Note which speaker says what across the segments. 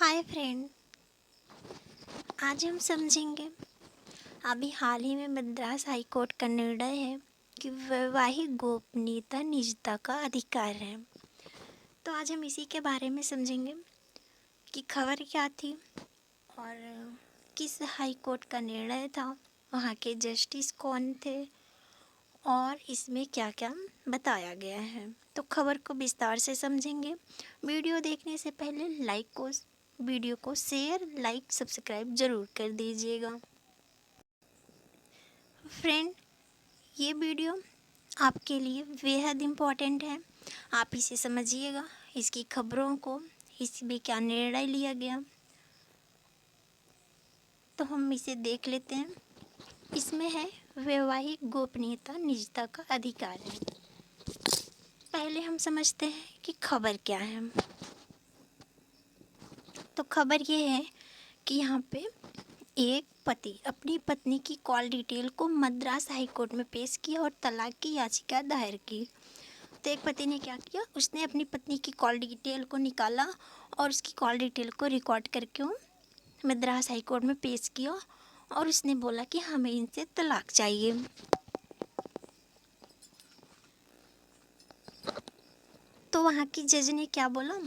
Speaker 1: Hi friend, आज हम समझेंगे अभी हाल ही में मद्रास हाई कोर्ट का निर्णय है कि वैवाहिक गोपनीयता निजता का अधिकार है। तो आज हम इसी के बारे में समझेंगे कि खबर क्या थी और किस हाई कोर्ट का निर्णय था, वहाँ के जस्टिस कौन थे और इसमें क्या क्या बताया गया है। तो खबर को विस्तार से समझेंगे। वीडियो देखने से पहले वीडियो को शेयर, लाइक, सब्सक्राइब ज़रूर कर दीजिएगा। फ्रेंड, ये वीडियो आपके लिए बेहद इम्पोर्टेंट है। आप इसे समझिएगा, इसकी खबरों को, इसमें क्या निर्णय लिया गया, तो हम इसे देख लेते हैं। इसमें है वैवाहिक गोपनीयता निजता का अधिकार है। पहले हम समझते हैं कि खबर क्या है। तो खबर ये है कि यहाँ पे एक पति अपनी पत्नी की कॉल डिटेल को मद्रास हाई कोर्ट में पेश किया और तलाक की याचिका दायर की। तो एक पति ने क्या किया, उसने अपनी पत्नी की कॉल डिटेल को निकाला और उसकी कॉल डिटेल को रिकॉर्ड करके मद्रास हाई कोर्ट में पेश किया और उसने बोला कि हमें इनसे तलाक चाहिए। तो वहाँ की जज ने क्या बोला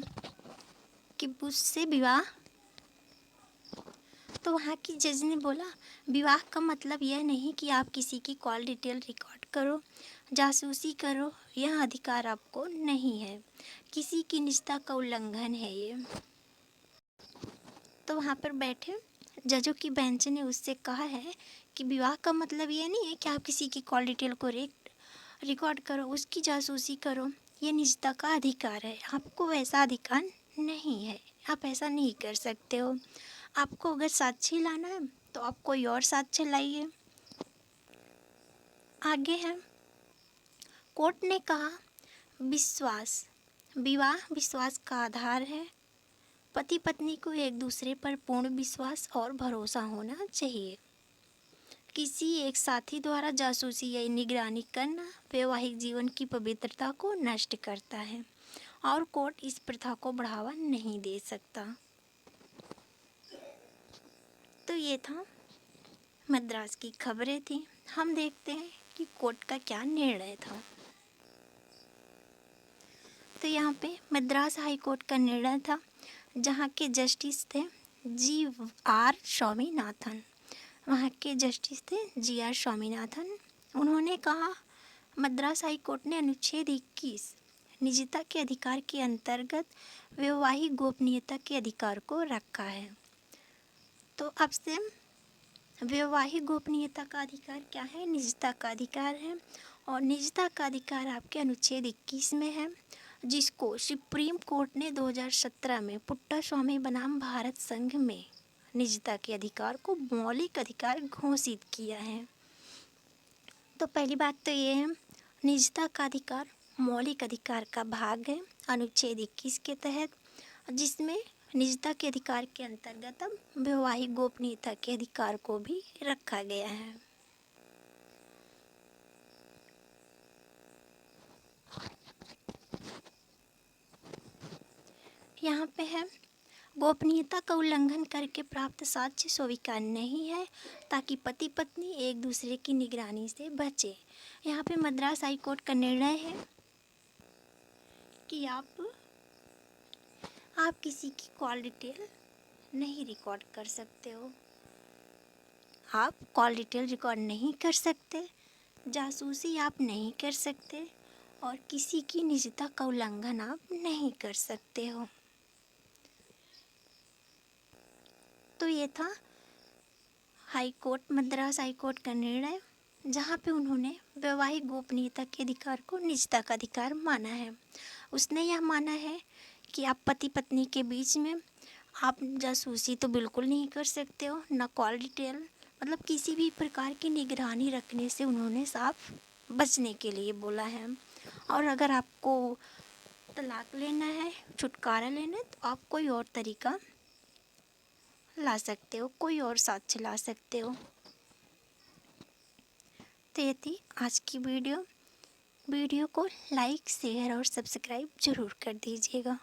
Speaker 1: कि उससे विवाह तो वहाँ की जज ने बोला, विवाह का मतलब यह नहीं कि आप किसी की कॉल डिटेल रिकॉर्ड करो, जासूसी करो, यह अधिकार आपको नहीं है। किसी की निजता का उल्लंघन है ये। तो वहाँ पर बैठे जजों की बेंच ने उससे कहा है कि विवाह का मतलब ये नहीं है कि आप किसी की कॉल डिटेल को रिकॉर्ड करो, उसकी जासूसी करो, ये निजता का अधिकार है। आपको वैसा अधिकार नहीं है, आप ऐसा नहीं कर सकते हो। आपको अगर साक्ष्य लाना है तो आप कोई और साक्ष्य लाइए। आगे है, कोर्ट ने कहा, विवाह विश्वास का आधार है। पति पत्नी को एक दूसरे पर पूर्ण विश्वास और भरोसा होना चाहिए। किसी एक साथी द्वारा जासूसी या निगरानी करना वैवाहिक जीवन की पवित्रता को नष्ट करता है और कोर्ट इस प्रथा को बढ़ावा नहीं दे सकता। तो ये था मद्रास की खबरें थी। हम देखते हैं कि कोर्ट का क्या निर्णय था। तो यहाँ पे मद्रास हाई कोर्ट का निर्णय था, जहाँ के जस्टिस थे जी.आर. स्वामीनाथन। वहाँ के जस्टिस थे जी.आर. स्वामीनाथन। उन्होंने कहा, मद्रास हाई कोर्ट ने अनुच्छेद 21 निजता के अधिकार के अंतर्गत वैवाहिक गोपनीयता के अधिकार को रखा है। तो अब से वैवाहिक गोपनीयता का अधिकार क्या है? निजता का अधिकार है। और निजता का अधिकार आपके अनुच्छेद 21 में है, जिसको सुप्रीम कोर्ट ने 2017 में पुट्टास्वामी बनाम भारत संघ में निजता के अधिकार को मौलिक अधिकार घोषित किया है। तो पहली बात तो ये है, निजता का अधिकार मौलिक अधिकार का भाग है अनुच्छेद 21 के तहत, जिसमें निजता के अधिकार के अंतर्गत अब वैवाहिक गोपनीयता के अधिकार को भी रखा गया है। यहाँ पे है, गोपनीयता का उल्लंघन करके प्राप्त साक्ष्य स्वीकार नहीं है, ताकि पति पत्नी एक दूसरे की निगरानी से बचे। यहाँ पे मद्रास हाई कोर्ट का निर्णय है कि आप किसी की कॉल डिटेल नहीं रिकॉर्ड कर सकते हो। आप कॉल डिटेल रिकॉर्ड नहीं कर सकते, जासूसी आप नहीं कर सकते और किसी की निजता का उल्लंघन आप नहीं कर सकते हो। तो ये था मद्रास हाई कोर्ट का निर्णय, जहाँ पे उन्होंने वैवाहिक गोपनीयता के अधिकार को निजता का अधिकार माना है। उसने यह माना है कि आप पति पत्नी के बीच में आप जासूसी तो बिल्कुल नहीं कर सकते हो, ना कॉल डिटेल, मतलब किसी भी प्रकार की निगरानी रखने से उन्होंने साफ बचने के लिए बोला है। और अगर आपको तलाक लेना है, छुटकारा लेना है, तो आप कोई और तरीका ला सकते हो, कोई और साक्ष्य ला सकते हो। तो ये थी आज की वीडियो को लाइक, शेयर और सब्सक्राइब ज़रूर कर दीजिएगा।